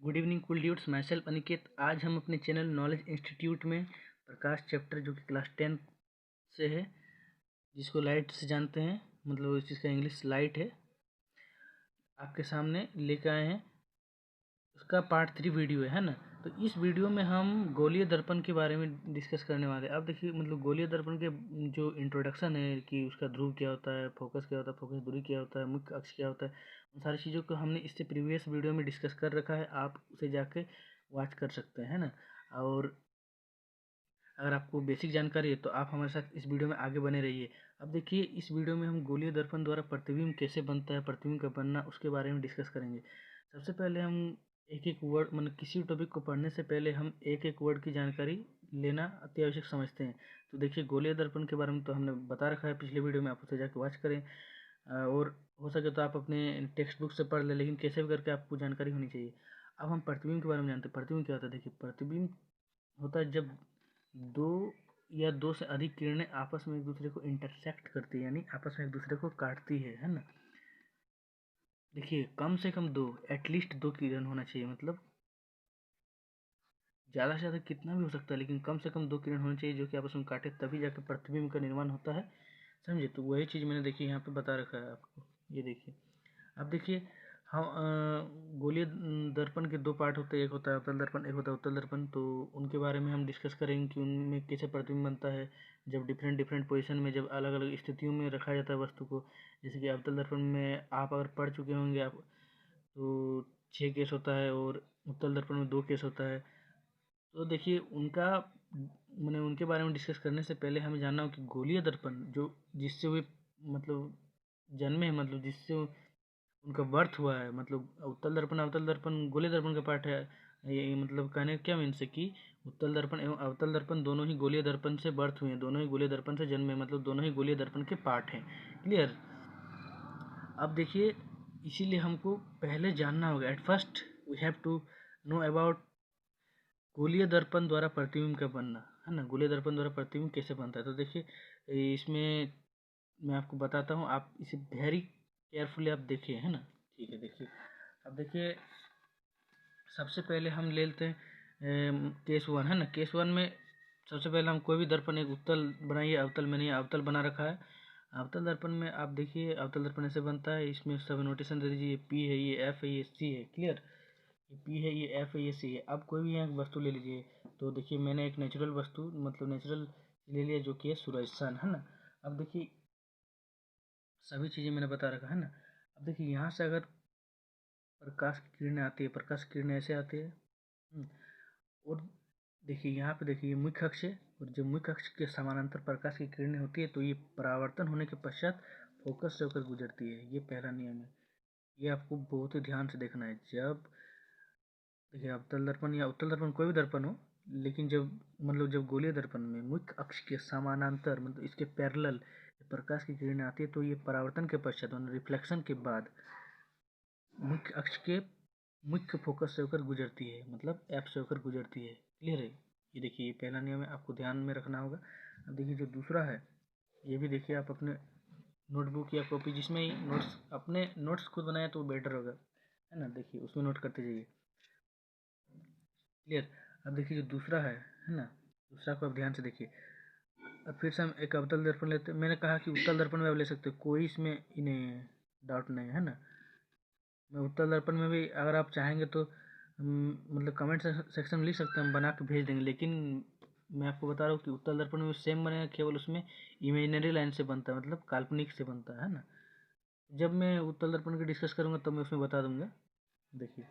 Good evening cool dudes. My self Aniket. आज हम अपने चैनल नॉलेज इंस्टीट्यूट में प्रकाश चैप्टर जो कि क्लास 10 से है, जिसको लाइट से जानते हैं, मतलब इस चीज़ का इंग्लिश लाइट है, आपके सामने लेकर आए हैं। उसका पार्ट 3 वीडियो है ना। तो इस वीडियो में हम गोलीय दर्पण के बारे में डिस्कस करने वाले हैं। अब देखिए, मतलब गोलीय दर्पण के जो इंट्रोडक्शन है कि उसका ध्रुव क्या होता है, फोकस क्या होता है, फोकस दूरी क्या होता है, मुख्य अक्ष क्या होता है, उन सारी चीज़ों को हमने इससे प्रीवियस वीडियो में डिस्कस कर रखा है। आप उसे जाके वॉच कर सकते हैं ना। और अगर आपको बेसिक जानकारी है तो आप हमारे साथ इस वीडियो में आगे बने रहिए। अब देखिए, इस वीडियो में हम गोलीय दर्पण द्वारा प्रतिबिंब कैसे बनता है, प्रतिबिंब का बनना, उसके बारे में डिस्कस करेंगे। सबसे पहले हम एक एक वर्ड, मतलब किसी टॉपिक को पढ़ने से पहले हम एक एक वर्ड की जानकारी लेना अति आवश्यक समझते हैं। तो देखिए, गोलीय दर्पण के बारे में तो हमने बता रखा है पिछले वीडियो में, आप उसे जाके वॉच करें। और हो सके तो आप अपने टेक्स्ट बुक से पढ़ लें, लेकिन कैसे भी करके आपको जानकारी होनी चाहिए। अब हम प्रतिबिंब के बारे में जानते हैं। प्रतिबिंब क्या होता है? देखिए, प्रतिबिंब होता है जब दो या दो से अधिक किरणें आपस में एक दूसरे को इंटरसेक्ट करती है, यानी आपस में एक दूसरे को काटती है ना। देखिए, कम से कम दो, एटलीस्ट दो किरण होना चाहिए, मतलब ज़्यादा से ज़्यादा कितना भी हो सकता है, लेकिन कम से कम दो किरण होनी चाहिए जो कि आपस में काटे, तभी जाकर प्रतिबिंब का निर्माण होता है। समझे? तो वही चीज़ मैंने देखिए यहाँ पे बता रखा है आपको। ये देखिए, अब देखिए, हम गोलीय दर्पण के दो पार्ट होते हैं, एक होता है अवतल दर्पण, एक होता है उत्तल दर्पण। तो उनके बारे में हम डिस्कस करेंगे कि उनमें कैसे प्रतिबिंब बनता है, जब डिफरेंट डिफरेंट पोजीशन में, जब अलग अलग स्थितियों में रखा जाता है वस्तु को। जैसे कि अवतल दर्पण में आप अगर पढ़ चुके होंगे आप, तो 6 केस होता है, और उत्तल दर्पण में 2 केस होता है। तो देखिए, उनका मैंने उनके बारे में डिस्कस करने से पहले हमें जानना हो कि गोलीय दर्पण जो जिससे वे मतलब जन्मे हैं, मतलब जिससे उनका बर्थ हुआ है, मतलब उत्तल दर्पण अवतल दर्पण गोलीय दर्पण का पार्ट है। ये मतलब कहने का क्या मीन्स है कि उत्तल दर्पण एवं अवतल दर्पण दोनों ही गोलीय दर्पण से बर्थ हुए हैं, दोनों ही गोलीय दर्पण से जन्मे, मतलब दोनों ही गोलीय दर्पण के पार्ट हैं। क्लियर? अब देखिए, इसीलिए हमको पहले जानना होगा, at first we have to know about गोलीय दर्पण द्वारा प्रतिबिंब का बनना, है ना। गोलीय दर्पण द्वारा प्रतिबिंब कैसे बनता है? तो देखिए, इसमें मैं आपको बताता हूँ, आप इसे वेरी केयरफुली आप देखिए, है ना। ठीक है, देखिए, अब देखिए, सबसे पहले हम ले लेते हैं केस 1, है ना। केस 1 में सबसे पहले हम कोई भी दर्पण एक उत्तल बनाइए, अवतल में नहीं, अवतल बना रखा है। अवतल दर्पण में आप देखिए, अवतल दर्पण ऐसे बनता है। इसमें सब नोटेशन दे दीजिए, ये पी है, ये एफ है, ये सी है। क्लियर? ये पी है, ये एफ है, ये सी है। अब कोई भी यहाँ वस्तु ले लीजिए। तो देखिए, मैंने एक नेचुरल वस्तु, मतलब नेचुरल ले लिया, जो कि है सूरज, सन, है ना। अब देखिए, सभी चीज़ें मैंने बता रखा है ना। अब देखिए, यहाँ से अगर प्रकाश की किरणें आती है, प्रकाश की किरणें ऐसे आती है। और देखिए, यहाँ पे देखिए, ये मुख्य अक्ष है, और जब मुख्य अक्ष के समानांतर प्रकाश की किरणें होती है तो ये परावर्तन होने के पश्चात फोकस से होकर गुजरती है। ये पहला नियम है, ये आपको बहुत ही ध्यान से देखना है। जब देखिए, अवतल दर्पण या उत्तल दर्पण कोई भी दर्पण हो, लेकिन जब गोलीय दर्पण में मुख्य अक्ष के समानांतर, मतलब इसके पैरेलल प्रकाश की किरणें आती है, तो ये परावर्तन के पश्चात, मतलब रिफ्लेक्शन के बाद मुख्य अक्ष के मुख्य फोकस से होकर गुजरती है, मतलब एफ से होकर गुजरती है। क्लियर है? ये देखिए, ये पहला नियम है, आपको ध्यान में रखना होगा। अब देखिए, जो दूसरा है, ये भी देखिए, आप अपने नोटबुक या कॉपी, जिसमें ही नोट्स, अपने नोट्स खुद बनाए तो बेटर होगा, है ना। देखिए, उसमें नोट करते जाइए। क्लियर? अब देखिए, जो दूसरा है ना, दूसरा को आप ध्यान से देखिए। अब फिर से हम एक अवतल दर्पण लेते हैं। मैंने कहा कि उत्तल दर्पण में आप ले सकते हो, कोई इसमें ही नहीं है, डाउट नहीं है ना। मैं उत्तल दर्पण में भी अगर आप चाहेंगे तो मतलब कमेंट सेक्शन में लिख सकते हैं, हम बना के भेज देंगे। लेकिन मैं आपको बता रहा हूँ कि उत्तल दर्पण में सेम बनेगा, केवल उसमें इमेजिनरी लाइन से बनता है, मतलब काल्पनिक से बनता है ना। जब मैं उत्तल दर्पण की डिस्कस करूँगा तब मैं उसमें बता दूंगा। देखिए,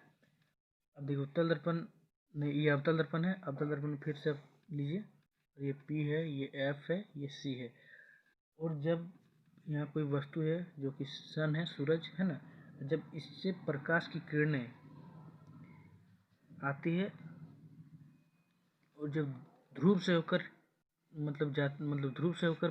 अब देखिए, उत्तल दर्पण नहीं, ये अवतल दर्पण है। अवतल दर्पण फिर से आप लीजिए, ये पी है, ये एफ है, ये सी है। और जब यहाँ कोई वस्तु है जो कि सन है, सूरज, है ना, जब इससे प्रकाश की किरणें आती है, और जब ध्रुव से होकर, मतलब ध्रुव से होकर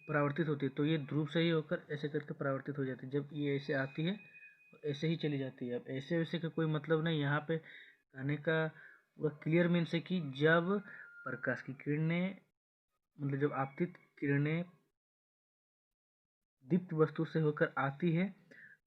परावर्तित होती है, तो ये ध्रुव से ही होकर ऐसे करके परावर्तित हो जाती है। जब ये ऐसे आती है और ऐसे ही चली जाती है। अब ऐसे वैसे का कोई मतलब नहीं यहाँ पे कहने का। पूरा क्लियर मीन्स है कि जब प्रकाश की किरणें, मतलब जब आपतित किरणें दीप्त वस्तु से होकर आती है,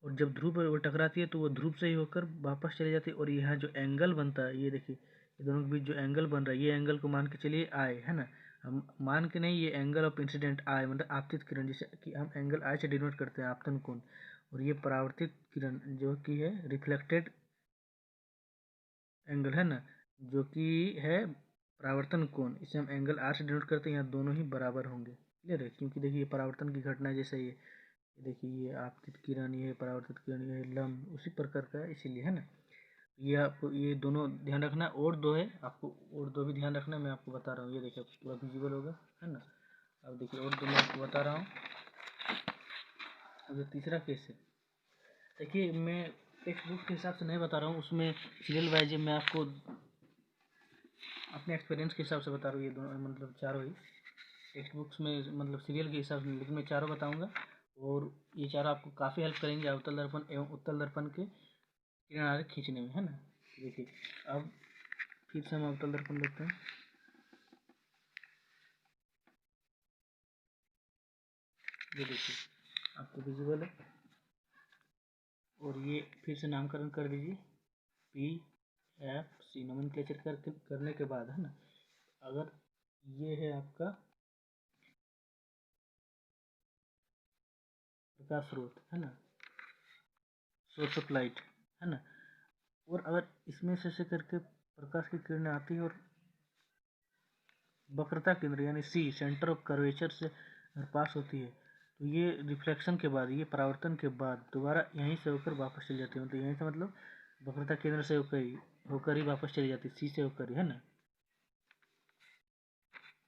और जब ध्रुव वो टकराती है तो वो ध्रुव से ही होकर वापस चली जाती है। और यहाँ जो एंगल बनता है, ये देखिए, ये दोनों के बीच जो एंगल बन रहा है, ये एंगल को मान के चलिए आई, है ना। हम मान के नहीं, ये एंगल ऑफ इंसिडेंट आई, मतलब आपतित किरण, जिसे कि हम एंगल आई से डिनोट करते हैं, आपतन कोण। और ये परावर्तित किरण जो कि है रिफ्लेक्टेड एंगल, है ना, जो कि है परावर्तन कोण, इसे हम एंगल आर से डिनोट करते हैं। यहाँ दोनों ही बराबर होंगे, क्लियर है, क्योंकि देखिए ये परावर्तन की घटना है, जैसे ये देखिए ये आपतित किरण, ये परावर्तित किरण, ये लंब उसी प्रकार का है, इसीलिए, है ना। ये आपको ये दोनों ध्यान रखना है। और दो है आपको, और दो भी ध्यान रखना है, मैं आपको बता रहा हूँ। ये देखिए पूरा विजिबल होगा, है ना। अब देखिए और दो मैं आपको बता रहा हूँ। अब ये तीसरा केस है, देखिए मैं टेक्स्ट बुक के हिसाब से नहीं बता रहा हूँ, उसमें सीरियल वाइज मैं आपको अपने एक्सपीरियंस के हिसाब से बता रहा हूँ। ये दोनों मतलब चारों ही टेक्स्ट बुक्स में मतलब सीरियल के हिसाब से, लेकिन मैं चारों बताऊँगा। और ये चारों आपको काफ़ी हेल्प करेंगे अवतल दर्पण एवं उत्तल दर्पण के किरण आरेख खींचने में, है ना। देखिए अब फिर से हम अवतल दर्पण देखते हैं। ये देखिए आपको विजिबल है। और ये फिर से नामकरण कर दीजिए, पी एफ सी नोमेनक्लेचर करने के बाद, है ना, अगर ये है आपका प्रकाश स्रोत, है ना, सोर्स ऑफ लाइट, है ना। और अगर इसमें से करके प्रकाश की किरणें आती है और वक्रता केंद्र यानी सी सेंटर ऑफ कर्वेचर से पास होती है, तो ये रिफ्लेक्शन के बाद, ये परावर्तन के बाद दोबारा यहीं से होकर वापस चली जाती है। मतलब यहीं से मतलब वक्रता केंद्र से होकर ही वापस चली जाती है, सी से होकर ही, है ना।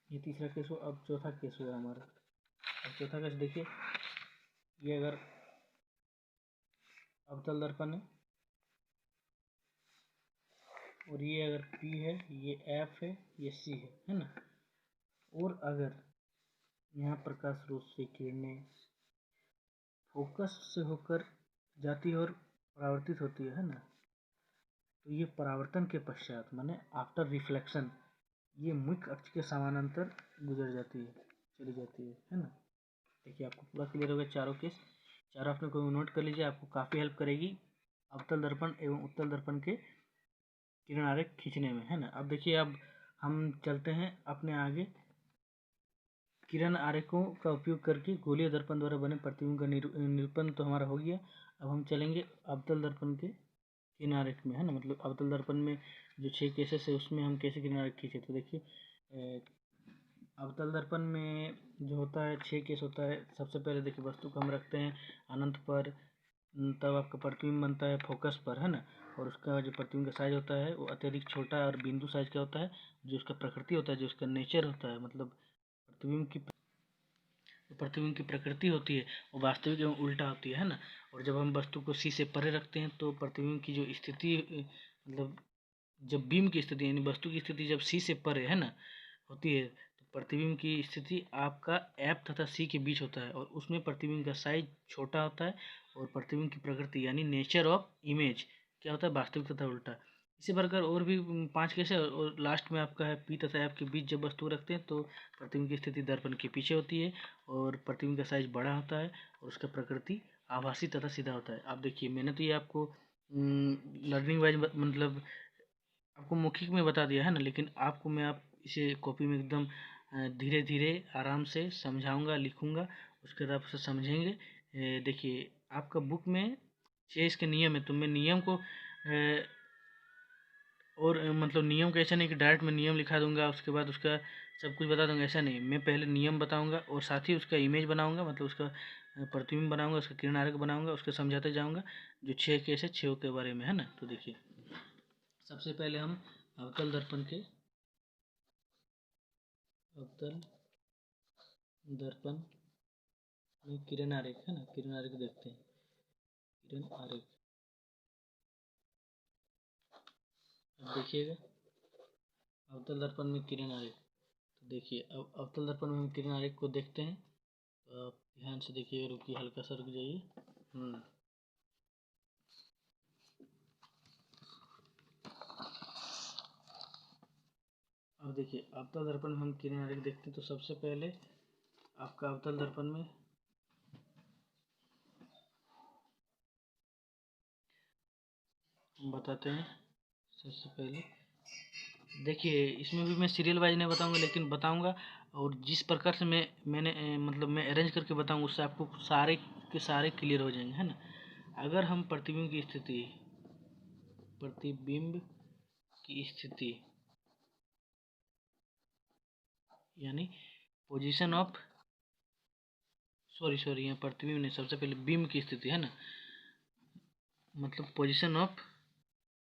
ये तीसरा केस हो। अब चौथा केस हुआ हमारा। अब चौथा केस देखिए, ये अगर अवतल दर्पण है और ये अगर P है, ये F है, ये C है ना। और अगर यहाँ प्रकाश स्रोत से किरणें फोकस से होकर जाती है और परावर्तित होती है ना, तो ये परावर्तन के पश्चात माने आफ्टर रिफ्लेक्शन ये मुख्य अक्ष के समानांतर गुजर जाती है, चली जाती है ना। देखिए आपको पूरा क्लियर हो गया चारों केस। चारों आपने कोई नोट कर लीजिए, आपको काफ़ी हेल्प करेगी अवतल दर्पण एवं उत्तल दर्पण के किरण आरेख खींचने में, है ना। अब देखिए, अब हम चलते हैं अपने आगे। किरण आरेखों का उपयोग करके गोलीय दर्पण द्वारा बने प्रतिबिंब का निरूपण तो हमारा हो गया। अब हम चलेंगे अवतल दर्पण के किरण आरेख में, है ना। मतलब अवतल दर्पण में जो 6 केसेस है उसमें हम कैसे किरण आरेख खींचे, तो देखिए अवतल दर्पण में जो होता है 6 केस होता है। सबसे पहले देखिए वस्तु को हम रखते हैं अनंत पर, तब आपका प्रतिबिंब बनता है फोकस पर, है ना। और उसका जो प्रतिबिंब का साइज होता है वो अत्यधिक छोटा और बिंदु साइज का होता है। जो उसका प्रकृति होता है, जो उसका नेचर होता है, मतलब प्रतिबिंब की प्रकृति होती है वो वास्तविक एवं उल्टा होती है ना। और जब हम वस्तु को सी से परे रखते हैं तो प्रतिबिंब की जो स्थिति मतलब जब बीम की स्थिति यानी वस्तु की स्थिति जब सी से परे, है ना, होती है, तो प्रतिबिंब की स्थिति आपका एफ तथा सी के बीच होता है और उसमें प्रतिबिंब का साइज छोटा होता है। और प्रतिबिंब की प्रकृति यानी नेचर ऑफ इमेज क्या होता है, वास्तविक तथा उल्टा। इसी प्रकार और भी 5 केस है। और लास्ट में आपका है पी तथा एफ के बीच जब वस्तु रखते हैं तो प्रतिबिंब की स्थिति दर्पण के पीछे होती है और प्रतिबिंब का साइज बड़ा होता है और उसका प्रकृति आभासी तथा सीधा होता है। आप देखिए मैंने तो ये आपको लर्निंग वाइज मतलब आपको मौखिक में बता दिया है ना, लेकिन आपको मैं आप इसे कॉपी में एकदम धीरे धीरे आराम से समझाऊंगा, लिखूंगा, उसके बाद आप उसे समझेंगे। देखिए आपका बुक में 6 इसके नियम है, तो मैं नियम को और मतलब नियम का ऐसा नहीं कि डायरेक्ट मैं नियम लिखा दूंगा उसके बाद उसका सब कुछ बता दूंगा, ऐसा नहीं। मैं पहले नियम बताऊंगा और साथ ही उसका इमेज बनाऊंगा, मतलब उसका प्रतिबिंब बनाऊंगा, उसका किरण आरेख बनाऊंगा, उसके समझाते जाऊंगा जो 6 केस है 6 के बारे में, है ना। तो देखिए सबसे पहले हम अवतल दर्पण के अवतल दर्पण में किरण आरेख, है ना, किरण आरेख देखते हैं। किरण आरेख अब देखिएगा अवतल दर्पण में किरण आरेख। तो देखिए अब अवतल दर्पण में हम किरण आरेख को देखते हैं, तो आप ध्यान से देखिए, रुकिए हल्का सा रुक जाइए। अब देखिए अवतल दर्पण में हम किरण आरेख देखते हैं, तो सबसे पहले आपका अवतल दर्पण में बताते हैं। सबसे पहले देखिए, इसमें भी मैं सीरियल वाइज नहीं बताऊंगा, लेकिन बताऊंगा और जिस प्रकार से मैंने मतलब मैं अरेंज करके बताऊंगा, उससे आपको सारे के सारे क्लियर हो जाएंगे, है ना। अगर हम प्रतिबिंब की स्थिति यानी पोजीशन ऑफ सॉरी यहाँ प्रतिबिंब नहीं, सबसे पहले बिंब की स्थिति, है ना, मतलब पोजीशन ऑफ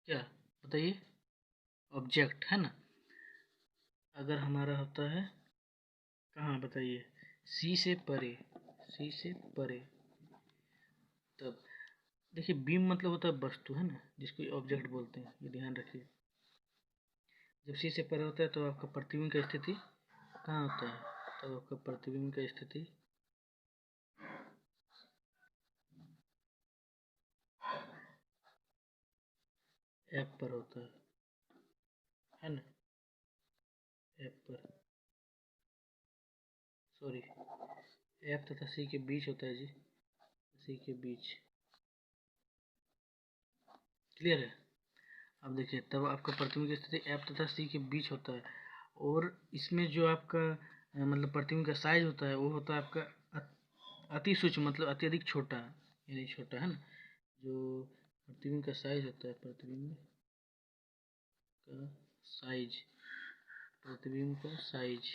क्या बताइए, ऑब्जेक्ट, है ना। अगर हमारा होता है कहाँ बताइए, सी से परे, तब देखिए बीम मतलब होता है वस्तु, है ना, जिसको ऑब्जेक्ट बोलते हैं, ये ध्यान रखिए। जब सी से परे होता है तो आपका प्रतिबिंब का स्थिति कहाँ होता है, तो आपका प्रतिबिंब का स्थिति एफ पर होता है ना, एफ पर, सॉरी एफ तथा सी के बीच होता है जी, सी के बीच, क्लियर है। अब देखिए, तब आपका प्रतिबिंब की स्थिति एफ तथा सी के बीच होता है, और इसमें जो आपका मतलब प्रतिबिंब का साइज होता है वो होता है आपका अति सूक्ष्म, मतलब अत्यधिक छोटा, यानी छोटा, है ना। जो प्रतिबिंब का साइज होता है, का साइज प्रतिबिंब का साइज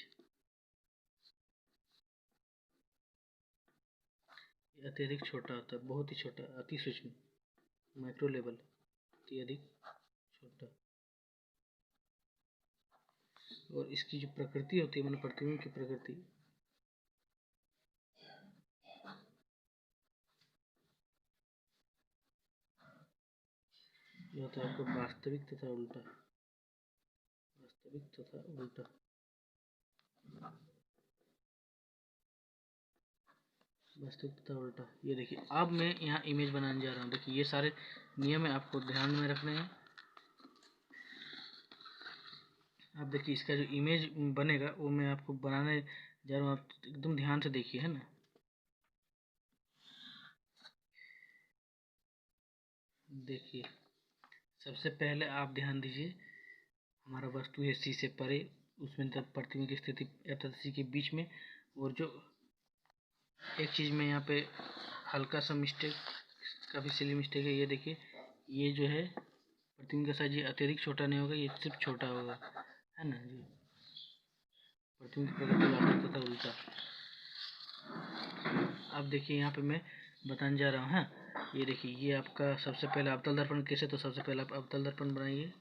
अत्यधिक छोटा होता है, बहुत ही छोटा, अति सूक्ष्म, माइक्रो लेवल, अत्यधिक छोटा। और इसकी जो प्रकृति होती है, मतलब प्रतिबिंब की प्रकृति, ये होता है आपका वास्तविक तथा उल्टा, वास्तविक तथा उल्टा। ये देखिए, अब मैं यहाँ इमेज बनाने जा रहा हूँ। देखिए, ये सारे नियम है, आपको ध्यान में रखने हैं। अब देखिए, इसका जो इमेज बनेगा वो मैं आपको बनाने जा रहा हूँ, आप एकदम ध्यान से देखिए, है ना। देखिए, सबसे पहले आप ध्यान दीजिए, हमारा वस्तु है सी से परे, उसमें तब प्रतिबिंब की स्थिति एफ तथा सी के बीच में, और जो एक चीज़ में यहाँ पे हल्का सा मिस्टेक, काफ़ी सिली मिस्टेक है, ये देखिए, ये जो है प्रतिबिंब का साइज ये अत्यधिक छोटा नहीं होगा, ये सिर्फ छोटा होगा, है ना जी। प्रतिबिंब की प्रकृति वास्तविक तथा उल्टा। अब देखिए, यहाँ पे मैं बताने जा रहा हूँ, हाँ। ये देखिए, ये आपका सबसे पहले अवतल दर्पण कैसे, तो सबसे पहले आप अवतल दर्पण बनाइए।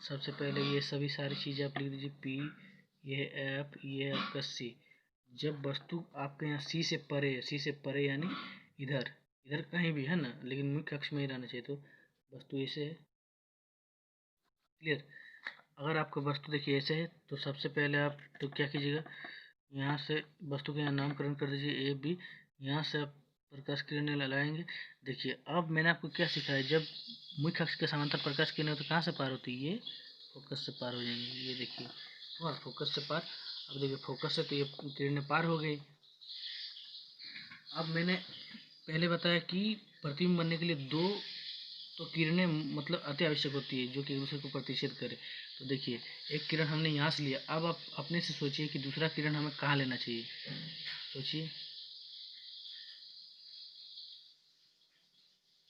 सबसे पहले ये सभी सारी चीज़ें आप लिख दीजिए, पी, ये एफ, ये आपका सी। जब वस्तु आपके यहाँ सी से परे यानी इधर इधर कहीं भी, है ना, लेकिन मुख्य अक्ष में ही रहना चाहिए, तो वस्तु ऐसे है, क्लियर। अगर आपका वस्तु देखिए ऐसे है, तो सबसे पहले आप तो क्या कीजिएगा, यहाँ से वस्तु के यहाँ नामकरण कर दीजिए ए बी, यहाँ से आप प्रकाश किरणें लगाएंगे। देखिए, अब मैंने आपको क्या सिखाया, जब मुख्य अक्ष के समांतर प्रकाश किरणें तो कहाँ से पार होती है, ये फोकस से पार हो जाएंगी। ये देखिए, और फोकस से पार। अब देखिए, फोकस से तो ये किरणें पार हो गई। अब मैंने पहले बताया कि प्रतिबिंब बनने के लिए दो तो किरणें मतलब अति आवश्यक होती है, जो कि एक दूसरे को प्रतिच्छेद करे। तो देखिए, एक किरण हमने यहाँ से लिया, अब आप अपने से सोचिए कि दूसरा किरण हमें कहाँ लेना चाहिए, सोचिए।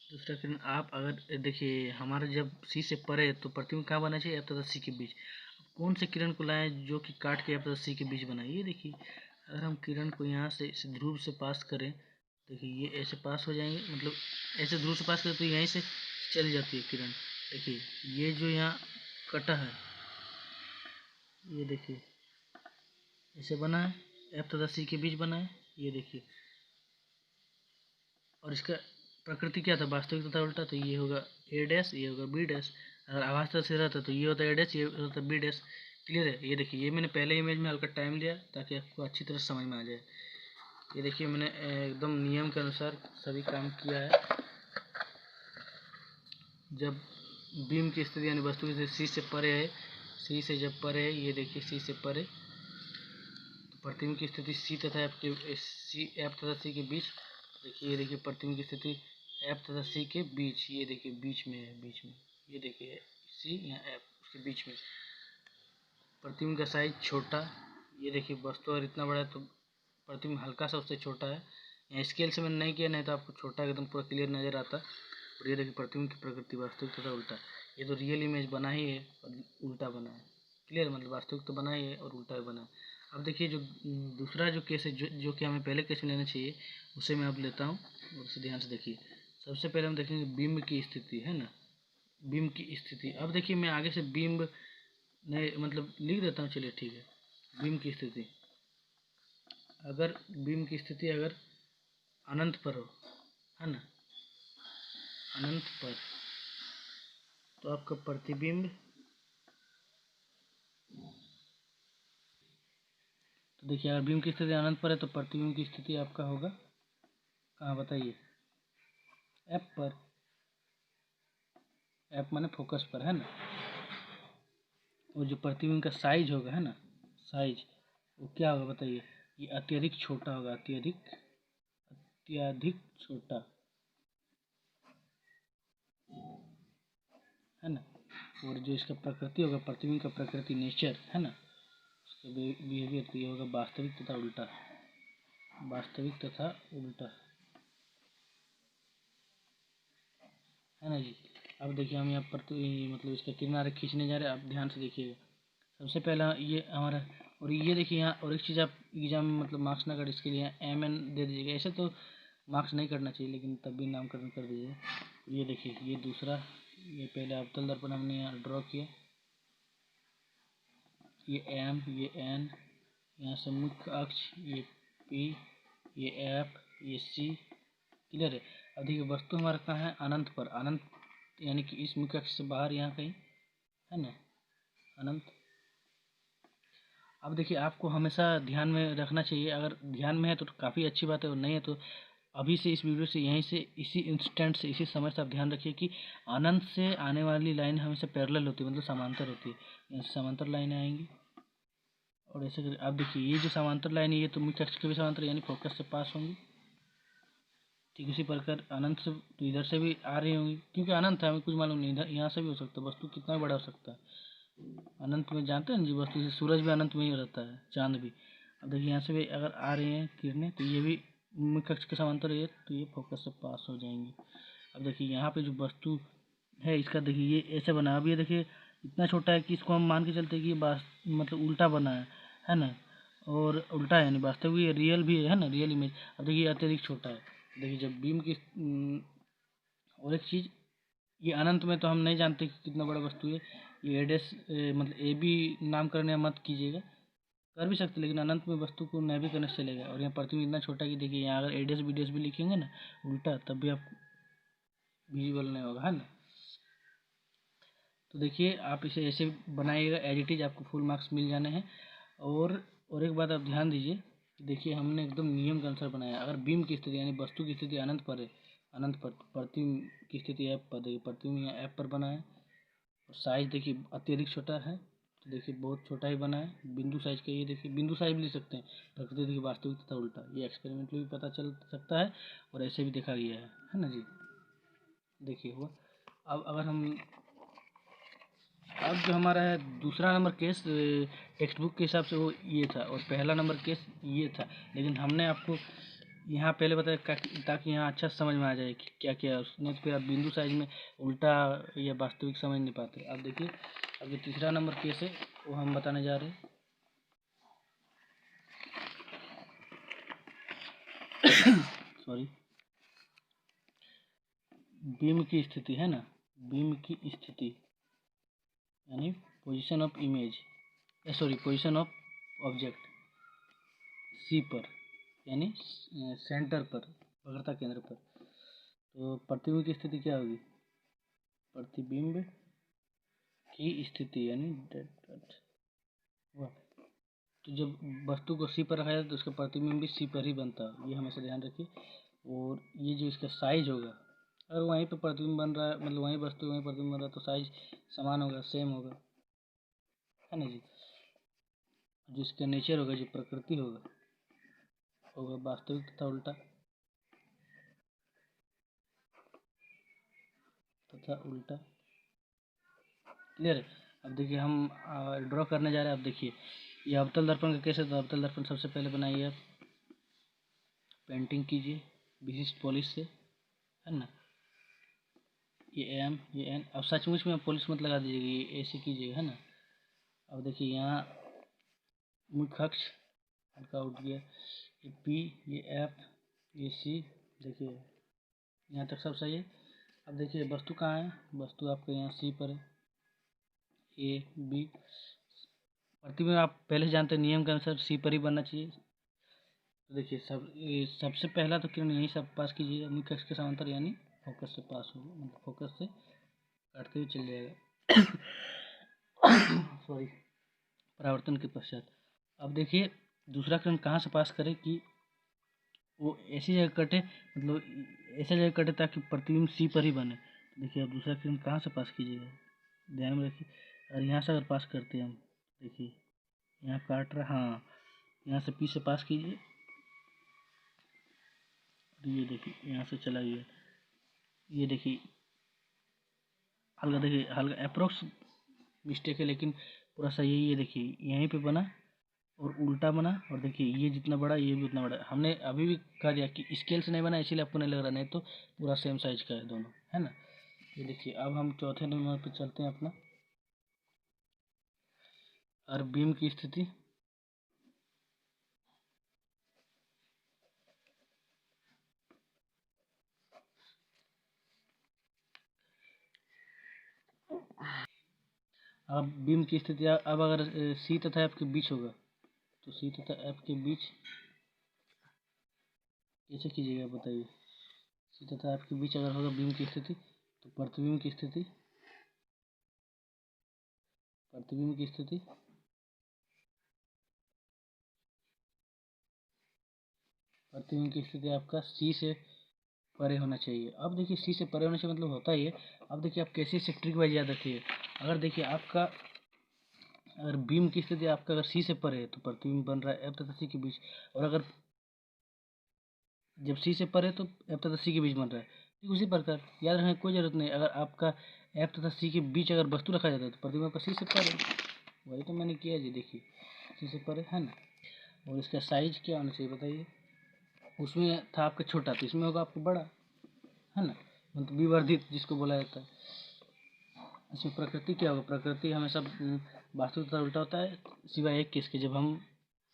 दूसरा किरण आप अगर देखिए, हमारा जब सी से परे है तो प्रतिबिंब कहाँ बना चाहिए, एफ तथा सी के बीच। कौन से किरण को लाएं जो कि काट के एफ तथा सी के बीच बनाए, ये देखिए, अगर हम किरण को यहाँ से इस ध्रुव से पास करें, देखिए ये ऐसे पास हो जाएंगे, मतलब ऐसे ध्रुव से पास करें तो यहीं से चली जाती है किरण। देखिए, ये जो यहाँ कटा है, ये देखिए ऐसे बना है, एफ तथा सी के बीच बना है, ये देखिए। और इसका प्रकृति क्या था, वास्तविक तथा उल्टा, तो ये होगा ए डैश, ये होगा बी डैश। अगर आवाज तरह से रहता तो ये होता है ए डैश, ये होता है बी डैश, क्लियर है। ये देखिए, ये मैंने पहले इमेज में हल्का टाइम लिया ताकि आपको अच्छी तरह समझ में आ जाए। ये देखिए, मैंने एकदम नियम के अनुसार सभी काम किया है। जब बीम की स्थिति यानी वस्तु की सी से परे है, सी से जब परे है, ये देखिए सी से परे, तो प्रतिबिंब की स्थिति सी तथा एफ तथा सी के बीच देखिए, ये देखिए प्रतिबिंब की स्थिति एफ तथा सी के बीच, ये देखिए बीच में है, बीच में ये देखिए सी या एफ उसके बीच में। प्रतिबिंब का साइज छोटा, ये देखिए वस्तु अगर इतना बड़ा है तो प्रतिबिंब हल्का सा उससे छोटा है। यहाँ स्केल से मैंने नहीं किया, नहीं तो आपको छोटा एकदम पूरा क्लियर नज़र आता। और ये देखिए प्रतिबिंब की प्रकृति वास्तविक तथा उल्टा। ये तो रियल इमेज बना ही है और उल्टा बना है। क्लियर, मतलब वास्तविक तो बना ही है और उल्टा भी बना है। अब देखिए जो दूसरा जो केस है, जो कि हमें पहले केस में लेना चाहिए, उसे मैं अब लेता हूँ और उसे ध्यान से देखिए। सबसे पहले हम देखेंगे बिंब की स्थिति, है ना, बिंब की स्थिति। अब देखिए मैं आगे से बिंब नहीं मतलब लिख देता हूँ, चलिए ठीक है। बिंब की स्थिति, अगर बिंब की स्थिति अगर अनंत पर हो, है ना, अनंत पर, तो आपका प्रतिबिंब, तो देखिए अगर बिंब की स्थिति अनंत पर है तो प्रतिबिंब की स्थिति आपका होगा कहाँ बताइए, एफ पर। एफ माने फोकस पर, है ना। और जो प्रतिबिंब का साइज होगा, है ना, साइज, वो क्या होगा बताइए, ये अत्यधिक छोटा होगा, अत्यधिक अत्यधिक छोटा, है ना। और जो इसका प्रकृति होगा, प्रतिबिंब का प्रकृति, नेचर, है ना, उसका बिहेवियर, तो ये होगा वास्तविक तथा उल्टा, वास्तविक तथा उल्टा, है ना जी। अब देखिए हम यहाँ पर तो मतलब इसका किनारे खींचने जा रहे हैं, आप ध्यान से देखिएगा। सबसे पहला ये हमारा, और ये देखिए यहाँ और एक चीज़, आप एग्जाम में मतलब मार्क्स ना कट, इसके लिए एम एन दे दीजिएगा। ऐसे तो मार्क्स नहीं करना चाहिए, लेकिन तब भी नामकरण कर दीजिए। ये देखिए ये दूसरा, ये पहले अवतल दर्पण हमने यहाँ ड्रॉ किया, ये एम, ये एन, यहाँ से मुख्य अक्ष, ये पी, ये एफ, ये सी। क्लियर है। अब देखिए वस्तु हमारा कहाँ है, अनंत पर, अनंत यानी कि इस मुख्य अक्ष से बाहर यहाँ कहीं, है ना, अनंत। अब देखिए आपको हमेशा ध्यान में रखना चाहिए, अगर ध्यान में है तो काफ़ी अच्छी बात है, और नहीं है तो अभी से इस वीडियो से, यहीं से, इसी इंस्टेंट से, इसी समय से आप ध्यान रखिए कि अनंत से आने वाली लाइन हमेशा पैरेलल होती है, मतलब समांतर होती है। यहाँ से समांतर लाइनें आएंगी और ऐसे कर, आप देखिए ये जो समांतर लाइन है, ये तो मुख्य अक्ष के भी समांतर यानी फोकस से पास होंगी। ठीक इसी प्रकार अनंत से तो इधर से भी आ रही होंगी, क्योंकि अनंत है, हमें कुछ मालूम नहीं, इधर यहाँ से भी हो सकता है, वस्तु कितना बड़ा हो सकता है अनंत में, जानते हैं जी वस्तु, जैसे सूरज भी अनंत में ही रहता है, चांद भी। अब देखिए यहाँ से भी अगर आ रही हैं किरणें, तो ये भी मुख्य अक्ष के समांतर है, तो ये फोकस से पास हो जाएंगी। अब देखिए यहाँ पे जो वस्तु है, इसका देखिए ये ऐसे बना, अब ये देखिए इतना छोटा है कि इसको हम मान के चलते हैं कि ये मतलब उल्टा बना है ना, और उल्टा है, यानी वास्तविक ये रियल भी है ना, रियल इमेज। अब देखिए अत्यधिक छोटा है। देखिए जब बीम की और एक चीज़, ये अनंत में तो हम नहीं जानते कि कितना बड़ा वस्तु है, ये एडेस मतलब ए बी नामकरण मत कीजिएगा, कर भी सकते, लेकिन अनंत में वस्तु को न भी करने से चलेगा। और यहाँ प्रतिबिंब इतना छोटा कि देखिए यहाँ अगर एडेस बी डेस भी लिखेंगे ना उल्टा, तब भी आप विजिबल नहीं होगा, है ना। तो देखिए आप इसे ऐसे बनाइएगा एज इट इज, आपको फुल मार्क्स मिल जाने हैं। और एक बात आप ध्यान दीजिए, देखिए हमने एकदम नियम के अनुसार बनाया। अगर बीम की स्थिति यानी वस्तु की स्थिति अनंत पर है, अनंत पर, प्रतिबिंब की स्थिति ऐप पर, देखिए प्रतिबिंब यहाँ ऐप पर बना है, और साइज देखिए अत्यधिक छोटा है, तो देखिए बहुत छोटा ही बना है, बिंदु साइज का, ये देखिए बिंदु साइज भी ले सकते हैं। प्रकृति देखिए वास्तविक तथा उल्टा, ये एक्सपेरिमेंट में भी पता चल सकता है और ऐसे भी देखा गया है ना जी। देखिए हुआ। अब अगर हम, अब जो हमारा है दूसरा नंबर केस टेक्स्ट बुक के हिसाब से वो ये था, और पहला नंबर केस ये था, लेकिन हमने आपको यहाँ पहले बताया ताकि यहाँ अच्छा समझ में आ जाए कि क्या क्या है उसने, तो फिर आप बिंदु साइज में उल्टा या वास्तविक समझ नहीं पाते। अब देखिए अब जो तीसरा नंबर केस है वो हम बताने जा रहे हैं। सॉरी, बीम की स्थिति, है ना, बीम की स्थिति यानी position of image, sorry position of object C पर, यानी सेंटर पर, वक्रता केंद्र पर। तो प्रतिबिंब की स्थिति क्या होगी, प्रतिबिंब की स्थिति यानी तो जब वस्तु को सी पर रखा जाए तो उसका प्रतिबिंब भी सी पर ही बनता है, ये हमेशा ध्यान रखिए। और ये जो इसका साइज होगा, अगर वहीं पर प्रतिबिंब बन रहा है, मतलब वहीं वस्तु वहीं प्रतिबिंब बन रहा है, तो साइज समान होगा, सेम होगा, है ना जी। जिसका नेचर होगा, जो प्रकृति होगा, होगा वास्तविक तथा उल्टा। तथा उल्टा। क्लियर है। अब देखिए हम ड्रॉ करने जा रहे हैं। अब देखिए ये अवतल दर्पण का केस है, तो अवतल दर्पण सबसे पहले बनाइए आप, पेंटिंग कीजिए विशिष्ट पॉलिश से, है ना। ये एम, ये एन। अब सचमुच में पॉलिश मत लगा दीजिएगा, ये ऐसे कीजिएगा, है ना। अब देखिए यहाँ मुख्य अक्ष हल्का उठ गया, ये पी, ये एफ, ये सी, देखिए यहाँ तक सब सही है। अब देखिए वस्तु कहाँ है, वस्तु आपके यहाँ सी पर है, ए बी। प्रतिबिंब आप पहले से जानते हैं नियम के अनुसार सी पर ही बनना चाहिए। तो देखिए सबसे पहला तो किरण यहीं सब पास कीजिएगा, मुख्य अक्ष के समांतर, यानी फोकस से पास होगा, मतलब फोकस से काटते हुए चल जाएगा। सॉरी, परावर्तन के पश्चात। अब देखिए दूसरा किरण कहाँ से पास करे कि वो ऐसी जगह कटे, मतलब ऐसी जगह कटे ताकि प्रतिबिंब सी पर ही बने। तो देखिए अब दूसरा किरण कहाँ से पास कीजिएगा, ध्यान में रखिए। और यहाँ से अगर पास करते हैं हम, देखिए यहाँ काट रहा, हाँ यहाँ से पी से पास कीजिए, ये देखिए यहाँ से चला गया, ये देखिए हल्का, देखिए हल्का अप्रोक्स मिस्टेक है लेकिन पूरा सही है। ये देखिए यहीं पे बना और उल्टा बना, और देखिए ये जितना बड़ा ये भी उतना बड़ा। हमने अभी भी कह दिया कि स्केल से नहीं बना, इसीलिए आपको नहीं लग रहा, नहीं तो पूरा सेम साइज का है दोनों, है ना। ये देखिए अब हम चौथे नंबर पे चलते हैं अपना, और बीम की स्थिति। अब बीम की स्थिति, अब अगर सी तथा एफ के बीच होगा, तो सी तथा एफ के बीच कैसे कीजिएगा बताइए। सी तथा एफ के बीच अगर होगा बीम की स्थिति, तो प्रतिबिंब की स्थिति, प्रतिबिंब की स्थिति, प्रतिबिंब की स्थिति आपका सी से परे होना चाहिए। अब देखिए सी से परे होना चाहिए मतलब होता ही है। अब देखिए आप कैसे इसे ट्रिक वाइज याद रखिए। अगर देखिए आपका, अगर बीम की स्थिति आपका अगर सी से परे है, तो प्रतिबिंब बन रहा है एफ तथा सी के बीच, और अगर जब सी से परे तो एफ तथा सी के बीच बन रहा है। ठीक उसी प्रकार याद रखने की कोई ज़रूरत नहीं। अगर आपका एफ तथा सी के बीच अगर वस्तु रखा जाता है, तो प्रतिबिंब आपका सी से परे, वही तो मैंने किया जी, देखिए सी से परे, है ना। और इसका साइज क्या होना चाहिए बताइए। उसमें था आपका छोटा, तो इसमें होगा आपको बड़ा, है ना, मतलब विवर्धित जिसको बोला जाता है। इसमें प्रकृति क्या होगा, प्रकृति हमेशा वास्तविक तथा उल्टा होता है, सिवाय एक केस के, जब हम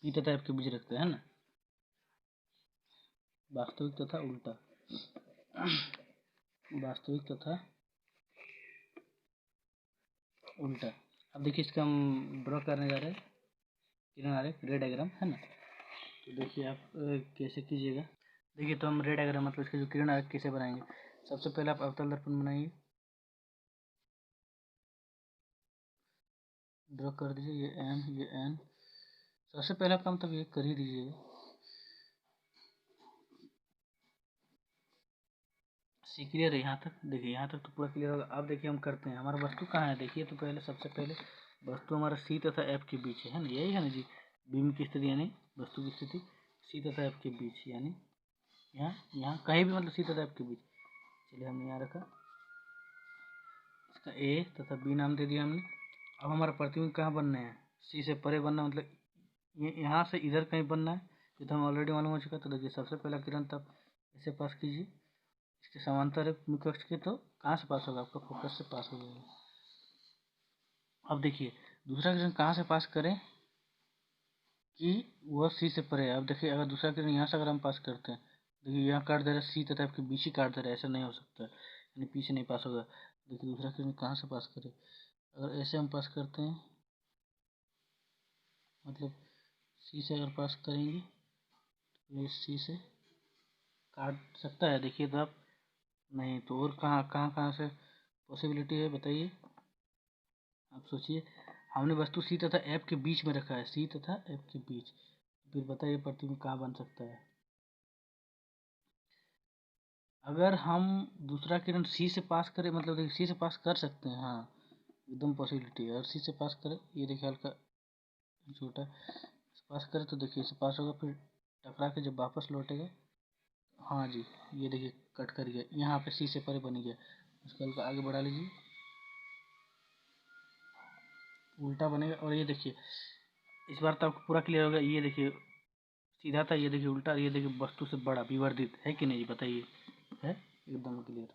पी तथा एफ के बीच रखते हैं, है ना, वास्तविक तथा उल्टा, वास्तविक तथा उल्टा। अब देखिए इसका हम ड्रॉ करने जा रहे हैं, किरण आरेख, रे डायग्राम, है ना। तो देखिए आप कैसे कीजिएगा। देखिए तो हम रे डायग्राम मतलब इसके जो किरण आरेख कैसे बनाएंगे। सबसे पहले आप अवतल दर्पण बनाइए, ड्रॉ कर दीजिए, ये एम, ये एन। सबसे पहला काम तब ये कर ही दीजिएगा। सी क्लियर है यहाँ तक, देखिए यहाँ तक तो पूरा क्लियर होगा। अब देखिए हम करते हैं, हमारा वस्तु कहाँ है देखिए। तो पहले सबसे पहले वस्तु हमारा सी तथा एफ के बीच है ना, यही है ना जी, बीम की स्थिति यानी वस्तु की स्थिति सी तथा एफ के बीच, यानी यहाँ यहाँ कहीं भी, मतलब सी तथा एफ के बीच। चलिए हमने यहाँ रखा, इसका ए तथा बी नाम दे दिया हमने। अब हमारा प्रतिबिंब कहाँ बनना है, सी से परे बनना है, मतलब ये यहाँ से इधर कहीं बनना है, ये तो हमें ऑलरेडी मालूम हो चुका है। तो देखिए सबसे पहला किरण तब इसे पास कीजिए, इसके समांतर है मुख्य अक्ष के, तो कहाँ से पास होगा, आपका फोकस से पास हो जाएगा। अब देखिए दूसरा किरण कहाँ से पास करें कि वह सी से परे है। अब देखिए अगर दूसरा किरण यहाँ से अगर हम पास करते हैं, देखिए यहाँ काट दे रहा है सी तथा आपके बीच ही काट दे रहा है, ऐसा नहीं हो सकता, यानी पीछे नहीं पास होगा। देखिए दूसरा किरण कहाँ से पास करें, अगर ऐसे हम पास करते हैं, मतलब सी से अगर पास करेंगे, तो ये सी से काट सकता है, देखिए तो आप नहीं, तो और कहाँ से पॉसिबिलिटी है बताइए, आप सोचिए। हमने वस्तु सी तथा एफ के बीच में रखा है, सी तथा एफ के बीच, फिर बताइए प्रतिबिंब कहाँ बन सकता है। अगर हम दूसरा किरण सी से पास करें, मतलब देखिए सी से पास कर सकते हैं, हाँ एकदम पॉसिबिलिटी है। और सी से पास करें, ये देखिए हल्का छोटा पास करें, तो देखिए इसे पास होगा, फिर टकरा के जब वापस लौटेगा, हाँ जी ये देखिए कट कर गया, यहाँ पे सी से परे बन गया, स्केल को आगे बढ़ा लीजिए, उल्टा बनेगा। और ये देखिए इस बार तो आपको पूरा क्लियर होगा। ये देखिए सीधा था, ये देखिए उल्टा, ये देखिए वस्तु से बड़ा विवर्धित है कि नहीं बताइए, है एकदम क्लियर।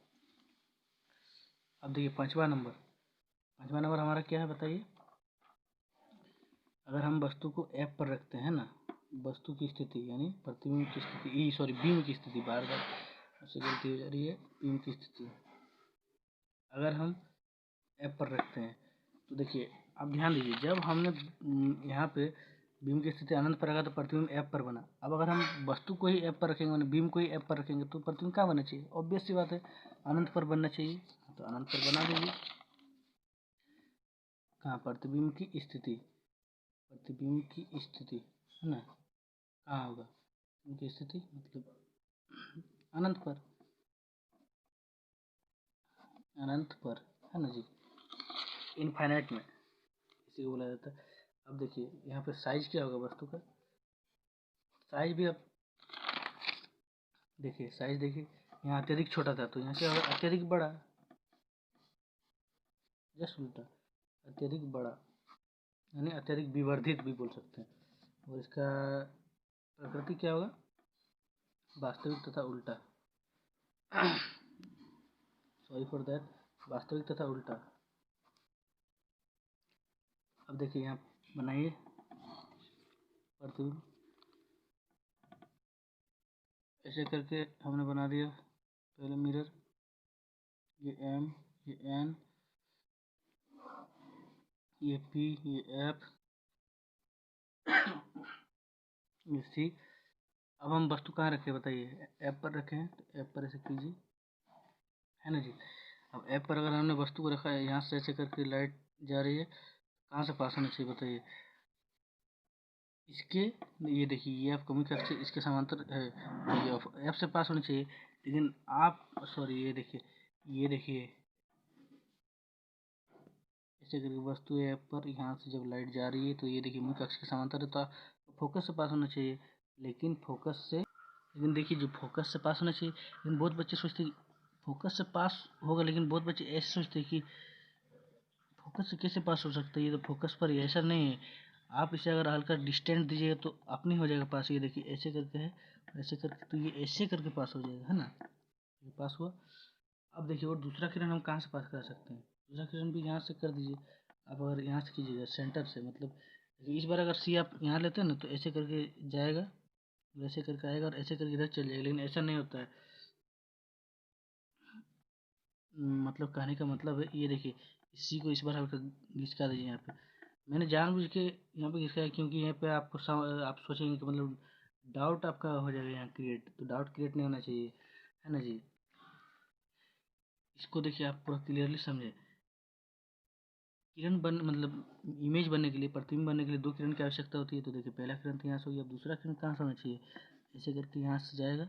अब देखिए पांचवा नंबर हमारा क्या है बताइए। अगर हम वस्तु को एफ पर रखते हैं ना, वस्तु की स्थिति यानी प्रतिबिंब की स्थिति, बीम की स्थिति, बार बार उससे गलती हो जा रही है, बीम की स्थिति अगर हम एफ पर रखते हैं तो देखिए अब ध्यान दीजिए, जब हमने यहाँ पे बीम की स्थिति अनंत पर रखा तो प्रतिबिंब एफ पर बना। अब अगर हम वस्तु को ही एफ पर रखेंगे, मैंने बीम को ही एफ पर रखेंगे, तो प्रतिबिंब कहाँ बनना चाहिए, ऑब्वियस सी बात है अनंत पर बनना चाहिए। तो अनंत पर बना दीजिए। कहाँ, प्रतिबिंब की स्थिति है ना, कहाँ होगा उनकी स्थिति, मतलब अनंत पर है ना जी, इनफाइनाइट में इसी को बोला जाता है। अब देखिए यहाँ पे साइज क्या होगा वस्तु का, साइज भी अब देखिए, साइज देखिए यहाँ अत्यधिक छोटा था तो यहाँ क्या होगा, अत्यधिक बड़ा, जस्ट उल्टा, अत्यधिक बड़ा यानी अत्यधिक विवर्धित भी बोल सकते हैं। और इसका प्रकृति क्या होगा, वास्तविक तथा उल्टा सॉरी फॉर दैट, वास्तविक तथा उल्टा। अब देखिए यहाँ बनाइए प्रतिबिंब, ऐसे करके हमने बना दिया पहले मिरर, ये एम, ये एन, ये पी, ये एफ, ये सी। अब हम वस्तु कहाँ रखें बताइए, एफ पर रखे हैं तो एफ पर ऐसे कीजिए, है ना जी। अब एफ पर अगर हमने वस्तु को रखा है, यहाँ से ऐसे करके लाइट जा रही है, कहाँ से पास होना चाहिए बताइए, इसके, ये देखिए ये आपका मुख्य अक्ष इसके समांतर है, ये एफ से पास होनी चाहिए। लेकिन आप सॉरी ये देखिए ऐसे करके वस्तु है एफ पर, यहाँ से जब लाइट जा रही है तो ये देखिए मुख्य अक्ष के समांतर है, तो फोकस से पास होना चाहिए। लेकिन देखिए जो फोकस से पास होना चाहिए, लेकिन बहुत बच्चे सोचते फोकस से पास होगा, लेकिन बहुत बच्चे ऐसे सोचते कि फोकस से कैसे पास हो सकता है, ये तो फोकस पर ही, ऐसा नहीं है। आप इसे अगर हल्का डिस्टेंस दीजिएगा तो अपने हो जाएगा पास। ये देखिए ऐसे करके है, ऐसे करके, तो ये ऐसे करके पास हो जाएगा, है ना, ये पास हुआ। अब देखिए और दूसरा किरण हम कहाँ से पास करा सकते हैं, दूसरा किरण भी यहाँ से कर दीजिए। आप अगर यहाँ से कीजिएगा सेंटर से, मतलब इस बार अगर सी आप यहाँ लेते हैं ना तो ऐसे करके जाएगा, वैसे करके आएगा और ऐसे करके इधर चल जाएगा, लेकिन ऐसा नहीं होता है। मतलब कहने का मतलब है, ये देखिए इसी को इस बार हल्का घिसका दीजिए यहाँ पे। मैंने जानबूझ के यहाँ पे घिसकाया क्योंकि यहाँ पे आपको आप सोचेंगे कि मतलब डाउट आपका हो जाएगा यहाँ क्रिएट, तो डाउट क्रिएट नहीं होना चाहिए, है ना जी। इसको देखिए आप पूरा क्लियरली समझे। किरण बन मतलब इमेज बनने के लिए, प्रतिबिंब बनने के लिए दो किरण की आवश्यकता होती है। तो देखिए पहला किरण तो यहाँ से हो गया, अब दूसरा किरण कहाँ से होना चाहिए, ऐसे करके यहाँ से जाएगा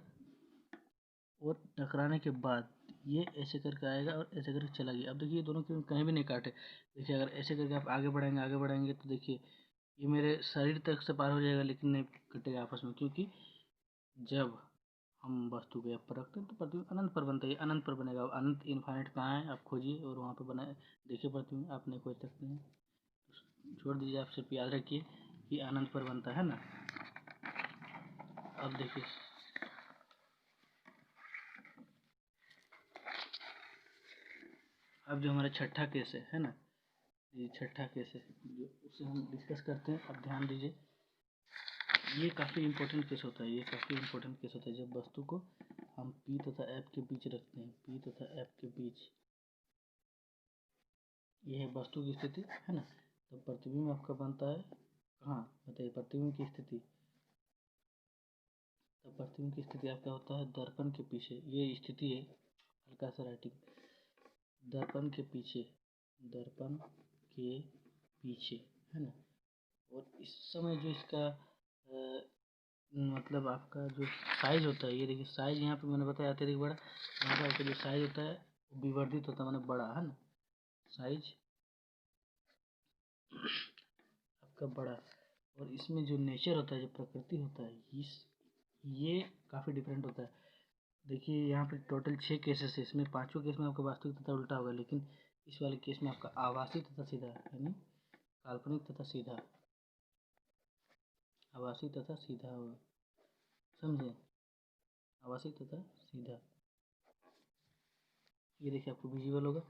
और टकराने के बाद ये ऐसे करके आएगा और ऐसे करके चला गया। अब देखिए ये दोनों किरण कहीं भी नहीं काटे। देखिए अगर ऐसे करके आप आगे बढ़ाएंगे तो देखिए ये मेरे शरीर तक से पार हो जाएगा, लेकिन नहीं कटेगा आपस में, क्योंकि जब हम वस्तु को पर रखते हैं तो प्रतिबिंब अनंत पर बनता है, अनंत पर बनेगा। अनंत इनफाइनाइट कहाँ है आप खोजिए और वहाँ पर बनाए, देखिए प्रतिबिंब आप नहीं खोज सकते हैं, छोड़ दीजिए। आप सिर्फ याद रखिए कि अनंत पर बनता है ना। अब देखिए अब जो हमारा छठा केस है ना, ये छठा केस है जो उसे हम डिस्कस करते हैं। अब ध्यान दीजिए, ये काफ़ी इंपॉर्टेंट केस होता है, ये काफ़ी इंपॉर्टेंट केस होता है जब वस्तु को हम पी तथा एफ के बीच रखते हैं, पी तथा एफ के बीच, ये है वस्तु की स्थिति, है ना। तो प्रतिबिंब आपका बनता है कहाँ बताइए, प्रतिबिंब की स्थिति, तो प्रतिबिंब की स्थिति आपका होता है दर्पण के पीछे, ये स्थिति है, हल्का सा राइटिंग, दर्पण के पीछे, दर्पण के पीछे, है ना। और इस समय जो इसका मतलब आपका जो साइज होता है, ये देखिए साइज यहाँ पे मैंने बताया अत्यधिक बड़ा, यहाँ पे आपका जो साइज होता है वो विवर्धित होता है, मैंने बड़ा, है ना, साइज आपका बड़ा। और इसमें जो नेचर होता है, जो प्रकृति होता है, इस ये काफ़ी डिफरेंट होता है। देखिए यहाँ पे टोटल 6 केसेस है, इसमें 5वें केस में आपका वास्तविक तथा उल्टा होगा, लेकिन इस वाले केस में आपका आभासी तथा सीधा यानी काल्पनिक तथा सीधा, आभासी तथा सीधा होगा, समझे, आभासी तथा सीधा। ये देखिए आपको विजिबल होगा।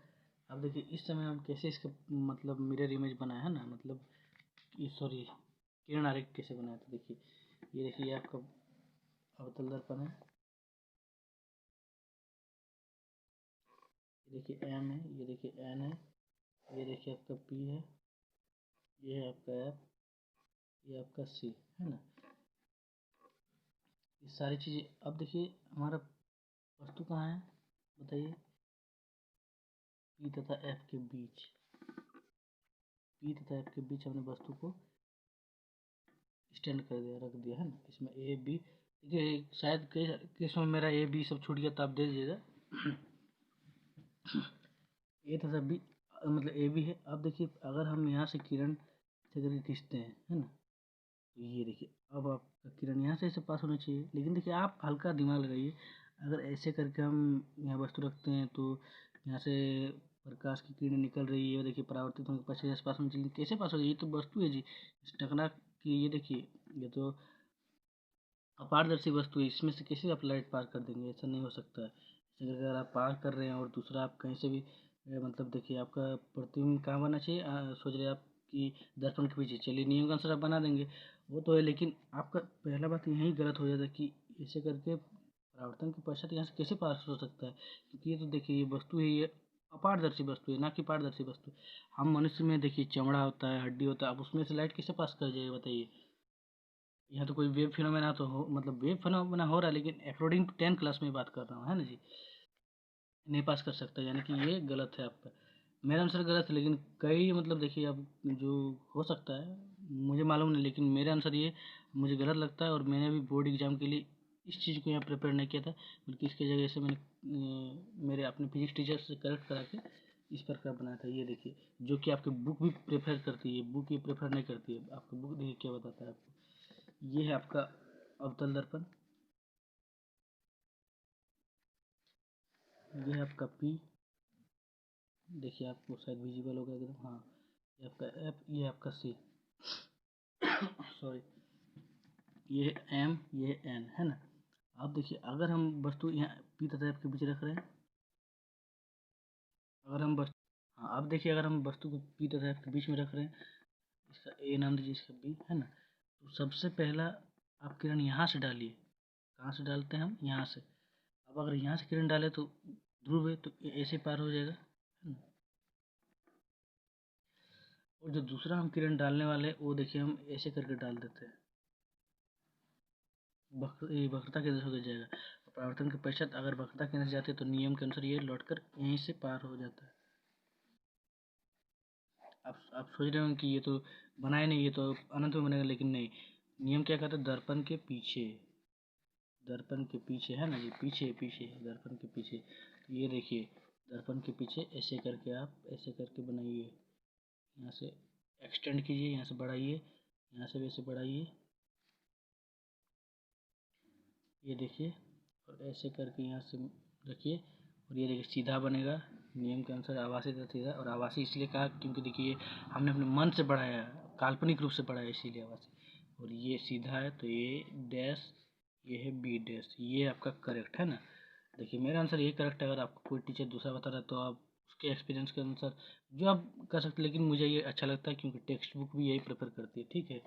अब देखिए इस समय हम कैसे इसका मतलब मिरर इमेज बनाया है ना, मतलब सॉरी किरण आरेख कैसे बनाया था। देखिए ये देखिए ये आपका अवतल दर्पण है, ये देखिए एम है, ये देखिए एन है, ये देखिए आपका पी है, ये है आपका एफ, ये आपका सी है ना, ये सारी चीज़ें। अब देखिए हमारा वस्तु कहाँ है बताइए, पी तथा एफ के बीच, पी तथा एफ के बीच हमने वस्तु को स्टैंड कर दिया, रख दिया है ना। इसमें ए बी, देखिए शायद केस में मेरा ए बी सब छूट गया तो आप दे दीजिएगा। ए तथा बी मतलब ए बी है। अब देखिए अगर हम यहाँ से किरण से करके खींचते हैं है ना, तो ये देखिए अब आपका किरण यहाँ से ऐसे पास होना चाहिए, लेकिन देखिए आप हल्का दिमाग लगाइए, अगर ऐसे करके हम यहाँ वस्तु रखते हैं तो यहाँ से प्रकाश की किरण निकल रही है, देखिए परावर्तित होने के पश्चात पास होनी चाहिए, कैसे पास होगी, ये तो वस्तु है जी टकरा की, ये देखिए ये तो अपारदर्शी वस्तु है, इसमें से कैसे आप लाइट पार कर देंगे, ऐसा नहीं हो सकता है। जैसे अगर आप पार कर रहे हैं और दूसरा आप कहीं से भी मतलब देखिए आपका प्रतिबिंब कहाँ बनना चाहिए, सोच रहे आप कि दर्पण के पीछे, चलिए नियम के अनुसार आप बना देंगे, वो तो है, लेकिन आपका पहला बात यही गलत हो जाता है कि ऐसे करके परावर्तन के पश्चात यहाँ से कैसे पास हो सकता है, क्योंकि ये तो देखिए ये वस्तु है, ये अपारदर्शी वस्तु है ना कि पारदर्शी वस्तु। हम मनुष्य में देखिए चमड़ा होता है, हड्डी होता है, अब उसमें से लाइट कैसे पास कर जाएगा बताइए। यहाँ तो कोई वेब फिनोमेना तो हो, मतलब वेब फिनोमेना हो रहा है, लेकिन अकॉर्डिंग टू 10 क्लास में बात कर रहा हूँ है ना जी, नहीं पास कर सकता, यानी कि ये गलत है आपका, मेरे अनुसार गलत है, लेकिन कई मतलब देखिए अब जो हो सकता है मुझे मालूम नहीं, लेकिन मेरे अनुसार ये मुझे गलत लगता है, और मैंने भी बोर्ड एग्जाम के लिए इस चीज़ को यहाँ प्रिपेयर नहीं किया था, बल्कि इसकी जगह से मैंने मेरे अपने फिजिक्स टीचर से करेक्ट करा के इस प्रकार बनाया था। ये देखिए जो कि आपकी बुक भी प्रेफर करती है, बुक ये प्रेफर नहीं करती है, आपका बुक देखिए क्या बताता है आपको। ये है आपका अवतल दर्पण, ये है आपका पी, देखिए आपको शायद विजिबल होगा एकदम, हाँ ये आपका एफ, ये आपका सी सॉरी, ये है एम, ये है एन है ना। अब देखिए अगर हम वस्तु यहाँ पी तथा एफ के बीच रख रहे हैं, अगर हम वस्तु, हाँ अब देखिए अगर हम वस्तु को पी तथा एफ के बीच में रख रहे हैं, इसका ए नाम दीजिए, इसका बी है ना, तो सबसे पहला आप किरण यहाँ से डालिए, कहाँ से डालते हैं हम, यहाँ से। अब अगर यहाँ से किरण डालें तो ध्रुव है, तो ऐसे पार हो जाएगा है ना। और जो दूसरा हम किरण डालने वाले हैं वो देखिए हम ऐसे करके डाल देते हैं, वक्रता के अंदर होकर जाएगा, और परावर्तन के पश्चात अगर वक्रता के अंदर जाते हैं तो नियम के अनुसार ये लौटकर यहीं से पार हो जाता है। आप सोच रहे हो कि ये तो बनाए नहीं, ये तो अनंत में बनेगा, लेकिन नहीं, नियम क्या कहता है, दर्पण के पीछे, दर्पण के पीछे है ना जी, पीछे पीछे दर्पण के पीछे, तो ये देखिए दर्पण के पीछे ऐसे करके आप ऐसे करके बनाइए, यहाँ से एक्सटेंड कीजिए, यहाँ से बढ़ाइए, यहाँ से वैसे बढ़ाइए, ये देखिए, और ऐसे करके यहाँ से रखिए, और ये देखिए सीधा बनेगा नियम के अनुसार, आवासी तथा सीधा। और आवासी इसलिए कहा क्योंकि देखिए हमने अपने मन से बढ़ाया, काल्पनिक रूप से बढ़ाया, इसीलिए आवासी। और ये सीधा है तो ये डैश, ये है बी डैश, ये आपका करेक्ट है ना। देखिए मेरा आंसर ये करेक्ट है, अगर आपको कोई टीचर दूसरा बता रहा है तो आप उसके एक्सपीरियंस के अनुसार जो आप कर सकते हैं, लेकिन मुझे ये अच्छा लगता है क्योंकि टेक्स्ट बुक भी यही प्रेफर करती है, ठीक है।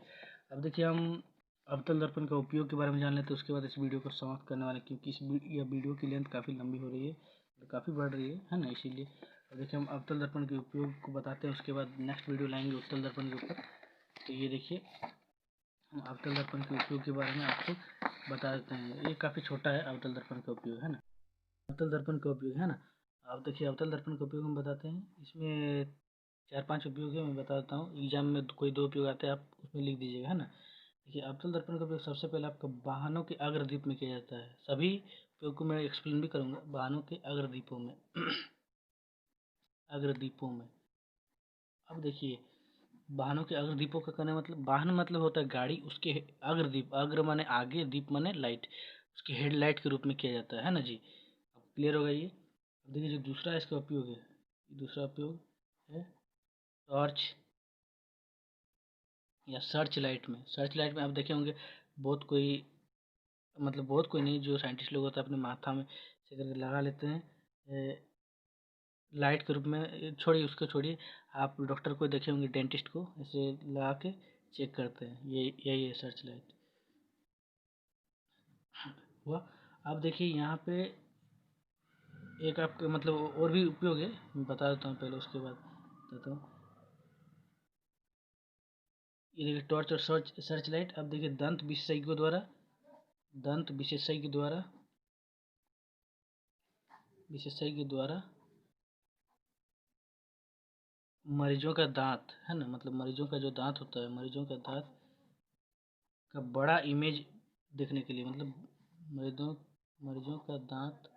अब देखिए हम अवतल दर्पण का उपयोग के बारे में जान लेते हैं, उसके बाद इस वीडियो को समाप्त करने वाले, क्योंकि यह वीडियो की लेंथ काफ़ी लंबी हो रही है और काफ़ी बढ़ रही है ना, इसीलिए। और देखिए हम अवतल दर्पण के उपयोग को बताते हैं, उसके बाद नेक्स्ट वीडियो लाएंगे उत्तल दर्पण के ऊपर। तो ये देखिए हम अवतल दर्पण के उपयोग के बारे में आपको बता देते हैं, ये काफ़ी छोटा है अवतल दर्पण का उपयोग है ना, अवतल दर्पण का उपयोग है ना। आप देखिए अवतल दर्पण का उपयोग हम बताते हैं, इसमें 4-5 उपयोग है, मैं बता देता हूँ, एग्जाम में कोई 2 उपयोग आते हैं, आप उसमें लिख दीजिएगा है ना। देखिए अवतल दर्पण का उपयोग सबसे पहले आपका वाहनों के अग्रदीप में किया जाता है, सभी उपयोग को मैं एक्सप्लेन भी करूँगा, वाहनों के अग्रदीपों में अग्रदीपों में। अब देखिए वाहनों के अग्रदीपों का कहने मतलब, वाहन मतलब होता है गाड़ी, उसके अग्रदीप, अग्र माने आगे, दीप माने लाइट, उसके हेडलाइट के रूप में किया जाता है ना जी। अब क्लियर होगा ये। अब देखिए जो दूसरा इसका उपयोग है, दूसरा उपयोग है टॉर्च या सर्च लाइट में। सर्च लाइट में आप देखे होंगे बहुत कोई, मतलब बहुत कोई नहीं, जो साइंटिस्ट लोग होते हैं अपने माथा में से करके लगा लेते हैं लाइट के रूप में। छोड़िए उसको, छोड़िए। आप डॉक्टर को देखे होंगे, डेंटिस्ट को ऐसे लगा के चेक करते हैं, ये यही है सर्च लाइट हुआ। अब देखिए यहाँ पे एक आपके मतलब और भी उपयोग है, मैं बता देता हूँ पहले, उसके बाद बताता हूँ। ये देखिए टॉर्च और सर्च सर्च लाइट। अब देखिए दंत विशेषज्ञ द्वारा मरीजों का दांत है ना, मतलब मरीजों का जो दांत होता है, मरीजों का दांत का बड़ा इमेज देखने के लिए, मतलब मरीजों मरीजों का दांत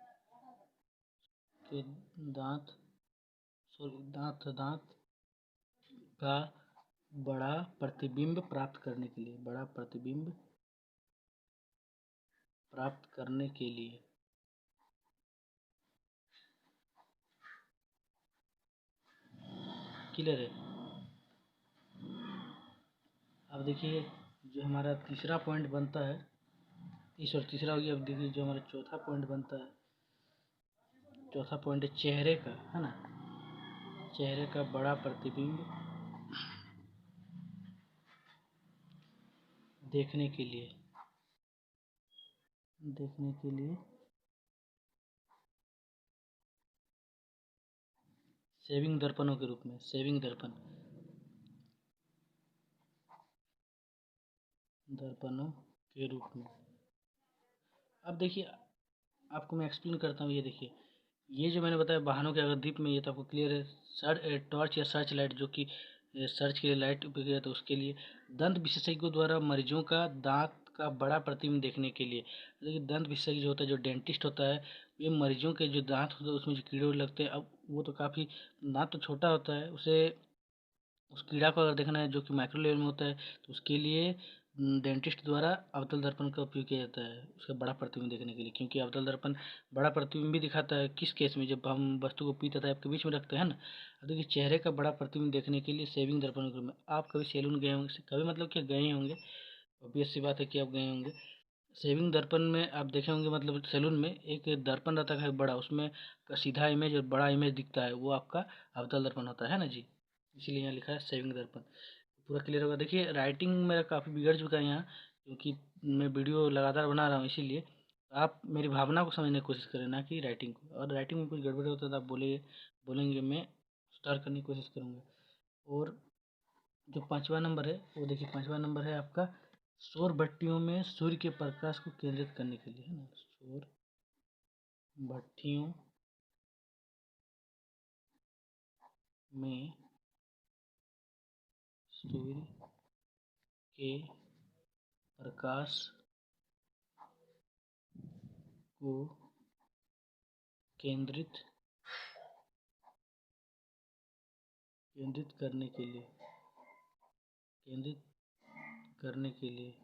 के दांत दांत का बड़ा प्रतिबिंब प्राप्त करने के लिए, बड़ा प्रतिबिंब प्राप्त करने के लिए। क्लियर है। अब देखिए जो हमारा तीसरा पॉइंट बनता है, तीसरा हो गया। अब देखिए जो हमारा चौथा पॉइंट बनता है, चौथा पॉइंट है चेहरे का, है ना, चेहरे का बड़ा प्रतिबिंब देखने के लिए, देखने के लिए सेविंग दर्पणों के रूप में, सेविंग दर्पणों के रूप में। अब देखिए आपको मैं एक्सप्लेन करता हूँ। ये देखिए, ये जो मैंने बताया वाहनों के अगर दीप में, ये तो आपको क्लियर है। टॉर्च या सर्च लाइट, जो कि सर्च के लिए लाइट उपयोग किया जाता है, उसके लिए दंत विशेषज्ञों द्वारा मरीजों का दांत का बड़ा प्रतिबिंब देखने के लिए। देखिए दंत विशेषज्ञ जो होता है, जो डेंटिस्ट होता है, ये मरीजों के जो दांत होते हैं उसमें जो कीड़े लगते हैं, अब वो तो काफ़ी, दांत तो छोटा होता है, उसे उस कीड़ा को अगर देखना है जो कि माइक्रो लेवल में होता है, तो उसके लिए डेंटिस्ट द्वारा अवतल दर्पण का उपयोग किया जाता है उसका बड़ा प्रतिबिंब देखने के लिए। क्योंकि अवतल दर्पण बड़ा प्रतिबिंब भी दिखाता है किस केस में, जब हम वस्तु को पी तथा आपके बीच में रखते हैं ना। अब देखिए चेहरे का बड़ा प्रतिबिंब देखने के लिए सेविंग दर्पण के रूप में। आप कभी सैलून गए होंगे, कभी मतलब कि गए होंगे, ऑब्वियस सी बात है कि आप गए होंगे। सेविंग दर्पण में आप देखे होंगे, मतलब सैलून में एक दर्पण रहता है बड़ा, उसमें का सीधा इमेज और बड़ा इमेज दिखता है, वो आपका अवतल दर्पण होता है ना जी। इसीलिए यहाँ लिखा है सेविंग दर्पण। पूरा क्लियर होगा। देखिए राइटिंग मेरा काफ़ी बिगड़ चुका है यहाँ, क्योंकि मैं वीडियो लगातार बना रहा हूँ, इसीलिए आप मेरी भावना को समझने की कोशिश करें, ना कि राइटिंग को। और राइटिंग में कुछ गड़बड़ होता है तो आप बोलेंगे, मैं सुधार करने की कोशिश करूँगा। और जो पाँचवा नंबर है, वो देखिए पाँचवा नंबर है आपका सौर भट्टियों में सूर्य के प्रकाश को केंद्रित करने के लिए, है ना, सौर भट्टियों में सूर्य के प्रकाश को केंद्रित केंद्रित करने के लिए, केंद्रित करने के लिए,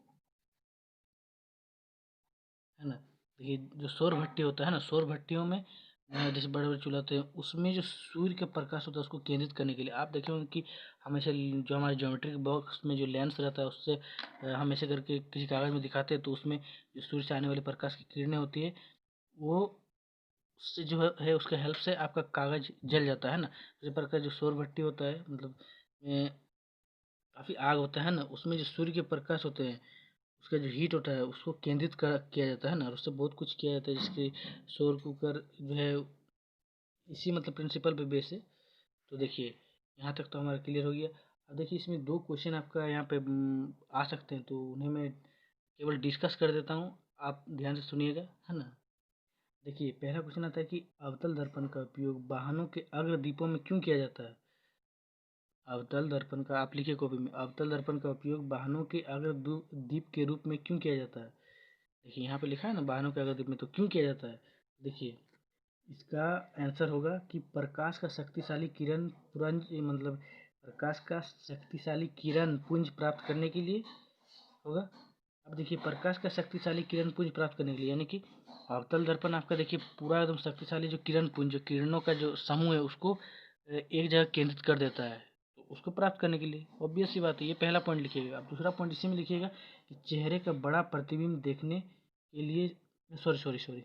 है ना। देखिए जो सौर भट्टी होता है ना, सौर भट्टियों में जैसे बड़े बड़े चूल्हे होते हैं, उसमें जो सूर्य का प्रकाश होता है उसको केंद्रित करने के लिए आप देखे होंगे कि हमेशा जो हमारे ज्योमेट्रिक बॉक्स में जो लेंस रहता है, उससे हमेशा करके किसी कागज़ में दिखाते हैं, तो उसमें जो सूर्य से आने वाली प्रकाश की किरणें होती है, वो उससे जो है उसके हेल्प से आपका कागज़ जल जाता है ना। इसी प्रकार जो सौर भट्टी होता है, मतलब काफ़ी आग होता है ना, उसमें जो सूर्य के प्रकाश होते हैं, उसका जो हीट होता है उसको केंद्रित कर किया जाता है ना, और उससे बहुत कुछ किया जाता है, जिसके सौर कुकर जो है इसी मतलब प्रिंसिपल पे बेस है। तो देखिए यहाँ तक तो हमारा क्लियर हो गया। अब देखिए इसमें दो क्वेश्चन आपका यहाँ पे आ सकते हैं, तो उन्हें मैं केवल डिस्कस कर देता हूँ, आप ध्यान से सुनिएगा, है ना। देखिए पहला क्वेश्चन आता है कि अवतल दर्पण का उपयोग वाहनों के अग्र दीपों में क्यों किया जाता है। अवतल दर्पण का, आप लिखिए कॉपी में, अवतल दर्पण का उपयोग वाहनों के अग्र दीप के रूप में क्यों किया जाता है। देखिए यहाँ पे लिखा है ना वाहनों के अग्र दीप में, तो क्यों किया जाता है। देखिए इसका आंसर होगा कि प्रकाश का शक्तिशाली किरण पुंज, मतलब प्रकाश का शक्तिशाली किरण पुंज प्राप्त करने के लिए होगा। अब देखिए प्रकाश का शक्तिशाली किरण पुंज प्राप्त करने के लिए, यानी कि अवतल दर्पण आपका देखिए पूरा एकदम शक्तिशाली जो किरण पुंज, जो किरणों का जो समूह है उसको एक जगह केंद्रित कर देता है। तो उसको प्राप्त करने के लिए ऑब्वियस सी बात है, ये पहला पॉइंट लिखिएगा। अब दूसरा पॉइंट इसी में लिखिएगा कि चेहरे का बड़ा प्रतिबिंब देखने के लिए, सॉरी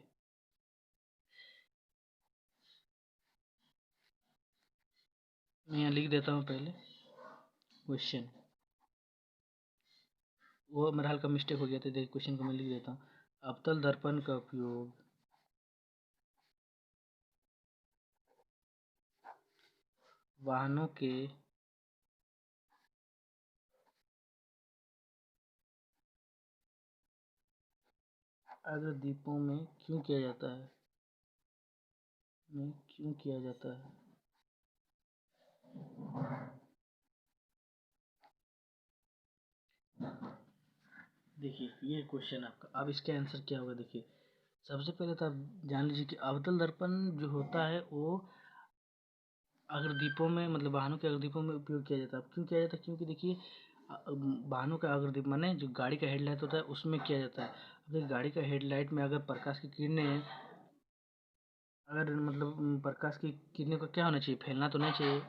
मैं यहाँ लिख देता हूँ पहले क्वेश्चन, वो मेरा हल्का मिस्टेक हो गया था। देखिए क्वेश्चन को मैं लिख देता हूँ। अवतल दर्पण का उपयोग वाहनों के अग्रदीपों में क्यों किया जाता है, देखिए ये क्वेश्चन आपका। अब इसका आंसर क्या होगा, देखिए सबसे पहले तो आप जान लीजिए कि अवतल दर्पण जो होता है वो अग्रदीपों में, मतलब वाहनों के अग्रदीपों में उपयोग किया जाता है। अब क्यों किया जाता है, क्योंकि देखिए वाहनों का अग्रदीप माने जो गाड़ी का हेडलाइट होता है उसमें किया जाता है। अब देखिए गाड़ी का हेडलाइट में अगर प्रकाश की किरणें, अगर मतलब प्रकाश की किरणें को क्या होना चाहिए, फैलना तो नहीं चाहिए,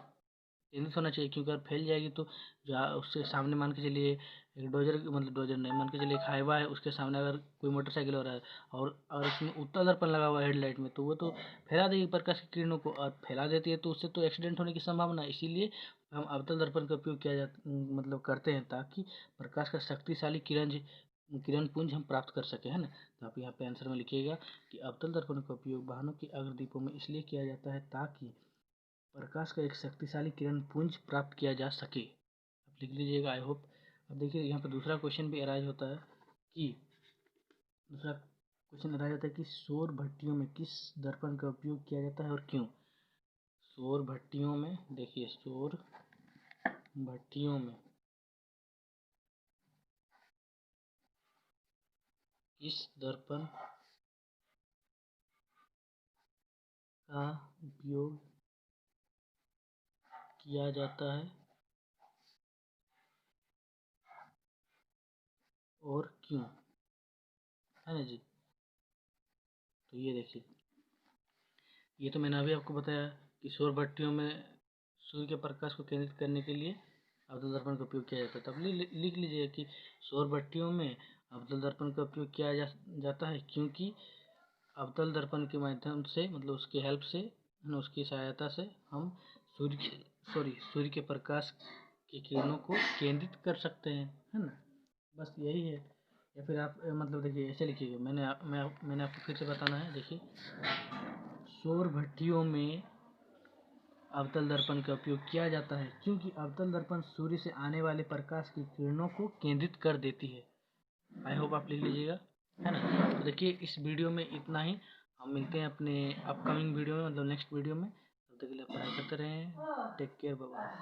केंद्रित होना चाहिए, क्योंकि अगर फैल जाएगी तो जो उससे सामने मान के चलिए एक डोजर, मतलब डोजर नहीं, मान के चलिए एक हाईवा है, उसके सामने अगर कोई मोटरसाइकिल हो रहा है और अगर उसमें उत्तल दर्पण लगा हुआ है हेडलाइट में, तो वो तो फैला देगी प्रकाश की किरणों को, और फैला देती है तो उससे तो एक्सीडेंट होने की संभावना है। इसीलिए हम अवतल दर्पण का उपयोग किया जाता, मतलब करते हैं, ताकि प्रकाश का शक्तिशाली किरण पुंज हम प्राप्त कर सके, है ना। तो आप यहाँ पे आंसर में लिखिएगा कि अवतल दर्पण का उपयोग वाहनों के अग्रदीपों में इसलिए किया जाता है ताकि प्रकाश का एक शक्तिशाली किरण पुंज प्राप्त किया जा सके। आप लिख लीजिएगा, आई होप। अब देखिए यहाँ पे दूसरा क्वेश्चन भी अराइज होता है कि सौर भट्टियों में किस दर्पण का उपयोग किया जाता है और क्यों। सौर भट्टियों में, देखिए सौर भट्टियों में किस दर्पण का उपयोग किया जाता है और क्यों, है ना जी। तो ये देखिए, ये तो मैंने अभी आपको बताया कि सौर भट्टियों में सूर्य के प्रकाश को केंद्रित करने के लिए अवतल दर्पण का उपयोग किया जाता है। तब लिख लीजिए कि सौर भट्टियों में अवतल दर्पण का उपयोग किया जाता है क्योंकि अवतल दर्पण के माध्यम से, मतलब उसकी हेल्प से, उसकी सहायता से हम सूर्य के प्रकाश की किरणों को केंद्रित कर सकते हैं, है ना। बस यही है। या फिर आप मतलब देखिए ऐसे लिखिएगा, मैंने आपको फिर से बताना है। देखिए सौर भट्टियों में अवतल दर्पण का उपयोग किया जाता है क्योंकि अवतल दर्पण सूर्य से आने वाले प्रकाश की किरणों को केंद्रित कर देती है। आई होप आप लिख लीजिएगा, है ना। तो देखिए इस वीडियो में इतना ही। हम मिलते हैं अपने अपकमिंग वीडियो में, मतलब नेक्स्ट वीडियो में। तब तक के लिए पढ़ाई करते रहें। Take care, bye bye.